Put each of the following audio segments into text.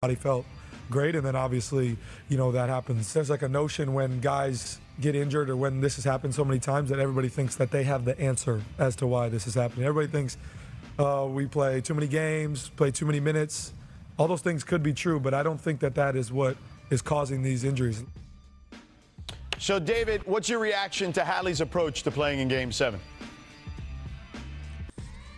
He felt great, and then obviously, that happens. There's like a notion when guys get injured or when this has happened so many times that everybody thinks that they have the answer as to why this is happening. Everybody thinks we play too many games, play too many minutes. All those things could be true, but I don't think that is what is causing these injuries. So, David, what's your reaction to Hadley's approach to playing in Game 7?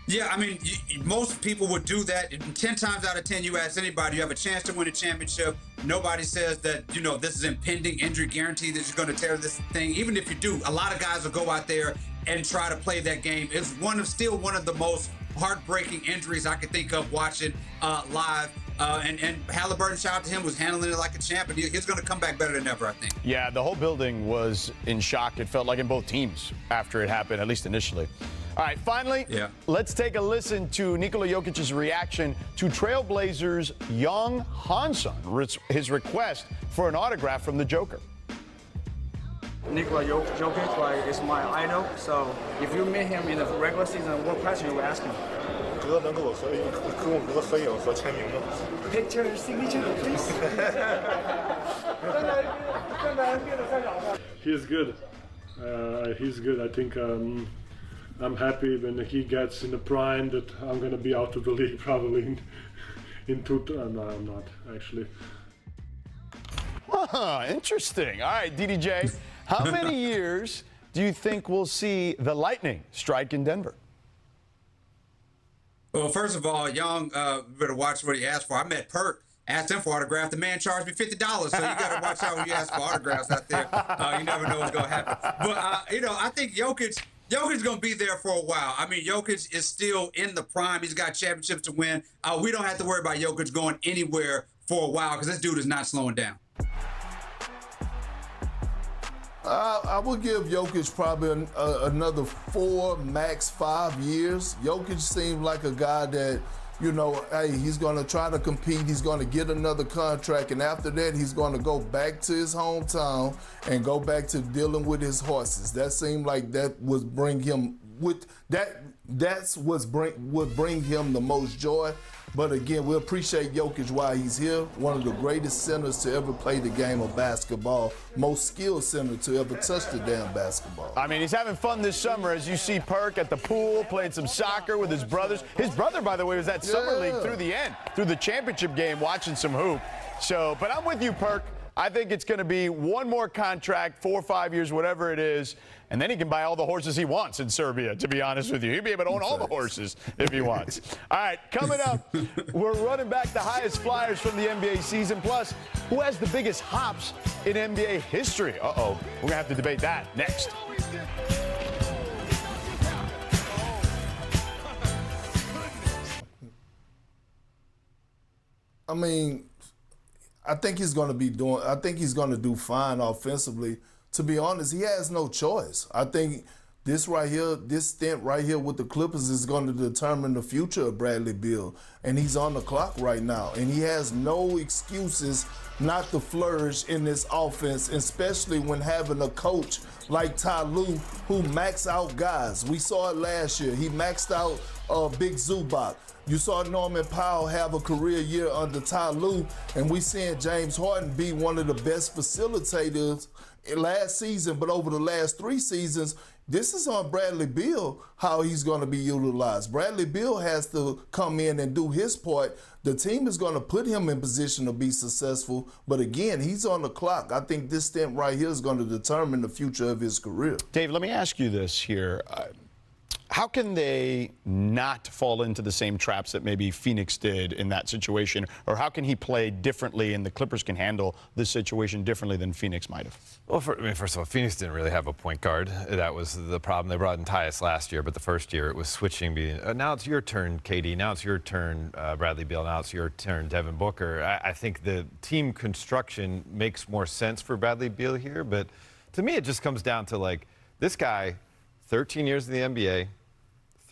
Yeah, I mean, most people would do that. 10 times out of 10, you ask anybody, you have a chance to win a championship. Nobody says that, this is impending injury guarantee that you're going to tear this thing. Even if you do, a lot of guys will go out there and try to play that game. It's still one of the most heartbreaking injuries I could think of watching live. And Halliburton, shout out to him, was handling it like a champ, and he's going to come back better than ever, I think. Yeah, the whole building was in shock. It felt like in both teams after it happened, at least initially. All right, finally, let's take a listen to Nikola Jokic's reaction to Trailblazers' Young Hanson, his request for an autograph from the Joker. Nikola Jokic, is my idol. So if you meet him in the regular season, what question you will ask him? Picture, signature, please. He's good. He's good. I think I'm happy when he gets in the prime that I'm going to be out of the league probably in no, I'm not, actually. Interesting. All right, DDJ, how many years do you think we'll see the Lightning strike in Denver? Well, first of all, Young, better watch what he asked for. I met Perk, asked him for autograph. The man charged me $50, so you got to watch out when you ask for autographs out there. You never know what's going to happen. But, I think Jokic's going to be there for a while. I mean, Jokic is still in the prime. He's got championships to win. We don't have to worry about Jokic going anywhere for a while because this dude is not slowing down. I would give Jokic probably another 4, max 5 years. Jokic seemed like a guy that, hey, he's going to try to compete. He's going to get another contract. And after that, he's going to go back to his hometown and go back to dealing with his horses. That seemed like that would bring him would bring him the most joy. But again, we appreciate Jokic while he's here. One of the greatest centers to ever play the game of basketball. Most skilled center to ever touch the damn basketball. I mean, he's having fun this summer as you see Perk at the pool, playing some soccer with his brothers. His brother, by the way, was at Summer League through the end, through the championship game, watching some hoop. So, but I'm with you, Perk. I think it's going to be one more contract, 4 or 5 years, whatever it is, and then he can buy all the horses he wants in Serbia, to be honest with you. He'll be able to own all the horses if he wants. All right, coming up, we're running back the highest flyers from the NBA season, plus who has the biggest hops in NBA history. Uh-oh, we're going to have to debate that next. I mean, I think he's going to do fine offensively. To be honest, he has no choice. I think this stint right here with the Clippers is going to determine the future of Bradley Beal. And he's on the clock right now. And he has no excuses not to flourish in this offense, especially when having a coach like Ty Lue who max out guys. We saw it last year. He maxed out Big Zubac. You saw Norman Powell have a career year under Ty Lue, and we seeing James Harden be one of the best facilitators last season, but over the last 3 seasons, this is on Bradley Beal how he's going to be utilized. Bradley Beal has to come in and do his part. The team is going to put him in position to be successful, but again, he's on the clock. I think this stint right here is going to determine the future of his career. Dave, let me ask you this here. How can they not fall into the same traps that maybe Phoenix did in that situation? Or how can he play differently and the Clippers can handle this situation differently than Phoenix might have? Well, first of all, Phoenix didn't really have a point guard. That was the problem. They brought in Tyus last year, but the first year it was switching. Now it's your turn, KD. Now it's your turn, Bradley Beal. Now it's your turn, Devin Booker. I think the team construction makes more sense for Bradley Beal here. But to me, it just comes down to, like, this guy, 13 years in the NBA,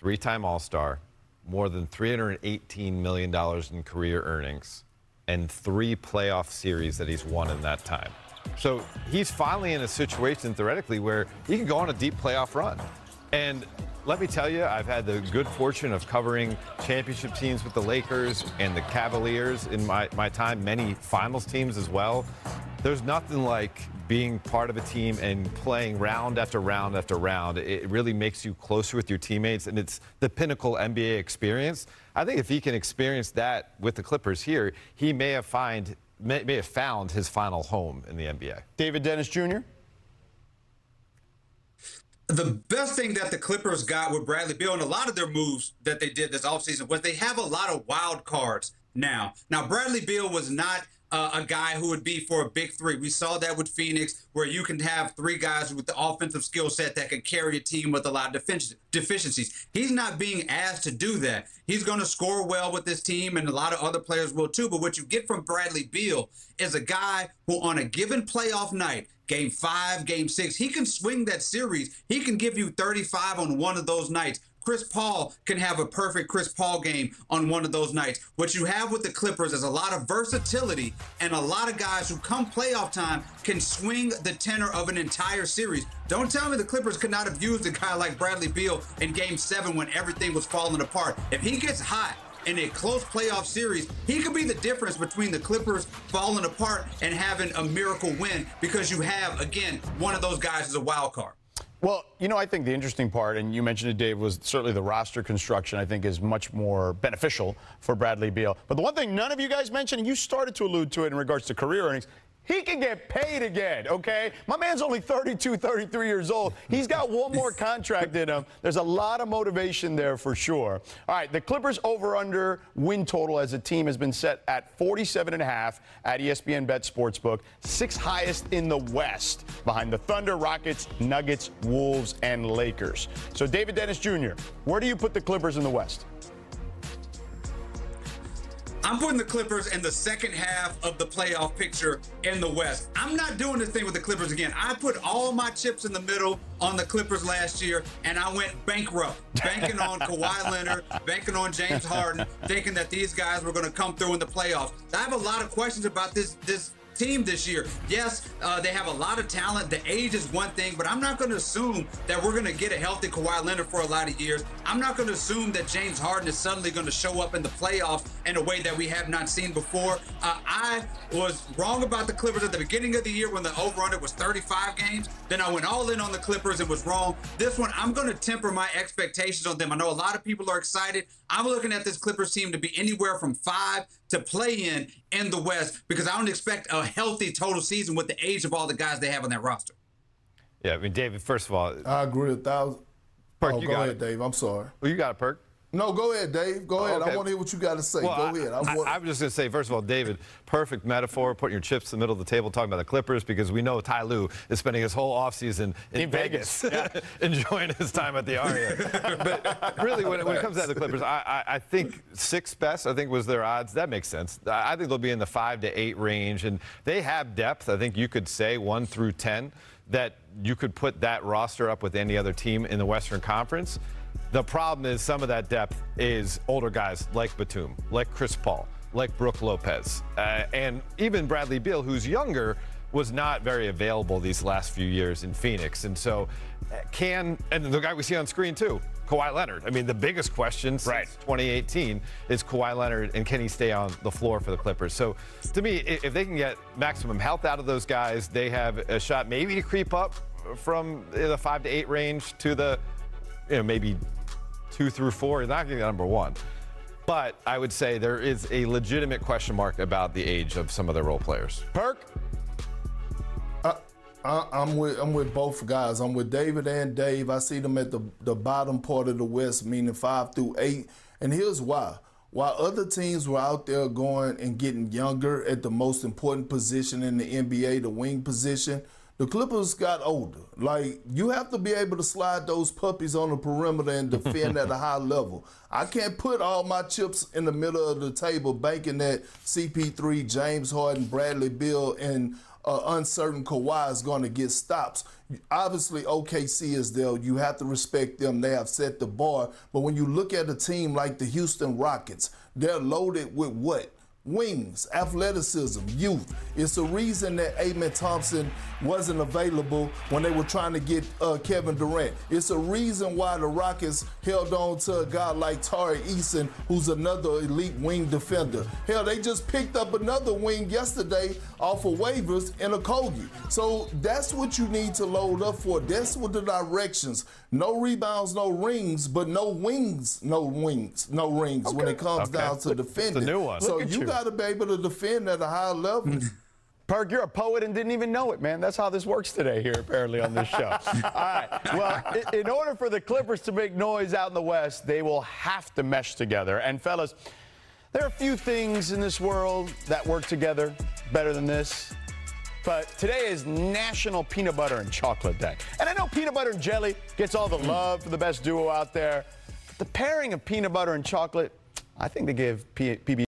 3-time All-Star, more than $318 million in career earnings, and 3 playoff series that he's won in that time. So he's finally in a situation, theoretically, where he can go on a deep playoff run. And let me tell you, I've had the good fortune of covering championship teams with the Lakers and the Cavaliers in my time, many finals teams as well. There's nothing like being part of a team and playing round after round after round. It really makes you closer with your teammates, and it's the pinnacle NBA experience. I think if he can experience that with the Clippers here, he may have found his final home in the NBA. David Dennis Jr.? The best thing that the Clippers got with Bradley Beal and a lot of their moves that they did this offseason was they have a lot of wild cards now. Now, Bradley Beal was not a guy who would be for a big three. We saw that with Phoenix, where you can have three guys with the offensive skill set that can carry a team with a lot of deficiencies. He's not being asked to do that. He's going to score well with this team, and a lot of other players will too. But what you get from Bradley Beal is a guy who on a given playoff night, Game 5, Game 6, he can swing that series. He can give you 35 on one of those nights. Chris Paul can have a perfect Chris Paul game on one of those nights. What you have with the Clippers is a lot of versatility and a lot of guys who come playoff time can swing the tenor of an entire series. Don't tell me the Clippers could not have used a guy like Bradley Beal in Game 7 when everything was falling apart. If he gets hot in a close playoff series, he could be the difference between the Clippers falling apart and having a miracle win, because you have, again, one of those guys as a wild card. Well, you know, I think the interesting part, and you mentioned it, Dave, was certainly the roster construction, I think, is much more beneficial for Bradley Beal. But the one thing none of you guys mentioned, and you started to allude to it in regards to career earnings, he can get paid again, okay? My man's only 32, 33 years old. He's got one more contract in him. There's a lot of motivation there for sure. All right, the Clippers over-under win total as a team has been set at 47.5 at ESPN Bet Sportsbook, 6th highest in the West, behind the Thunder, Rockets, Nuggets, Wolves, and Lakers. So, David Dennis Jr., where do you put the Clippers in the West? I'm putting the Clippers in the second half of the playoff picture in the West. I'm not doing this thing with the Clippers again. I put all my chips in the middle on the Clippers last year, and I went bankrupt, banking on Kawhi Leonard, banking on James Harden, thinking that these guys were going to come through in the playoffs. I have a lot of questions about this team this year. Yes, they have a lot of talent. The age is one thing, but I'm not going to assume that we're going to get a healthy Kawhi Leonard for a lot of years. I'm not going to assume that James Harden is suddenly going to show up in the playoffs in a way that we have not seen before. I was wrong about the Clippers at the beginning of the year when the over-under was 35 games. Then I went all in on the Clippers and was wrong. This one, I'm going to temper my expectations on them. I know a lot of people are excited. I'm looking at this Clippers team to be anywhere from 5 to play in the West, because I don't expect a healthy total season with the age of all the guys they have on that roster. Yeah, I mean, David, first of all, I agree 1,000. Perk, Oh, you go got ahead, it. Dave. I'm sorry. Well, you got it, Perk. No, go ahead, Dave. Go ahead. Okay. I want to hear what you got to say. Well, go ahead. I was just going to say, first of all, David, perfect metaphor, putting your chips in the middle of the table, talking about the Clippers, because we know Ty Lue is spending his whole offseason in Vegas, enjoying his time at the Aria. But really, when it comes to the Clippers, I think 6th best, I think, was their odds. That makes sense. I think they'll be in the 5 to 8 range, and they have depth. I think you could say 1 through 10 that you could put that roster up with any other team in the Western Conference. The problem is some of that depth is older guys like Batum, like Chris Paul, like Brook Lopez, and even Bradley Beal, who's younger, was not very available these last few years in Phoenix. And so and the guy we see on screen too, Kawhi Leonard. I mean, the biggest question since 2018 is Kawhi Leonard, and can he stay on the floor for the Clippers? So to me, if they can get maximum health out of those guys, they have a shot maybe to creep up from the 5 to 8 range to the, maybe 2 through 4, not getting number 1. But I would say there is a legitimate question mark about the age of some of their role players. Perk? I'm with both guys. I'm with David and Dave. I see them at the bottom part of the West, meaning 5 through 8. And here's why. While other teams were out there going and getting younger at the most important position in the NBA, the wing position, the Clippers got older. Like, you have to be able to slide those puppies on the perimeter and defend at a high level. I can't put all my chips in the middle of the table banking that CP3, James Harden, Bradley Beal, and uncertain Kawhi is going to get stops. Obviously, OKC is there. You have to respect them. They have set the bar. But when you look at a team like the Houston Rockets, they're loaded with what? wings, athleticism, youth. It's a reason that Amen Thompson wasn't available when they were trying to get Kevin Durant. It's a reason why the Rockets held on to a guy like Tari Eason, who's another elite wing defender. Hell, they just picked up another wing yesterday off of waivers in Okogie. So that's what you need to load up for. That's what the directions. No rebounds, no rings, but no wings, no rings when it comes down to defending. It's a new one. So you got to be able to defend at a high level. Perk, you're a poet and didn't even know it, man. That's how this works today here, apparently, on this show. All right. Well, in order for the Clippers to make noise out in the West, they will have to mesh together. And, fellas, there are a few things in this world that work together better than this. But today is National Peanut Butter and Chocolate Day. And I know peanut butter and jelly gets all the love for the best duo out there. But the pairing of peanut butter and chocolate, I think they give PB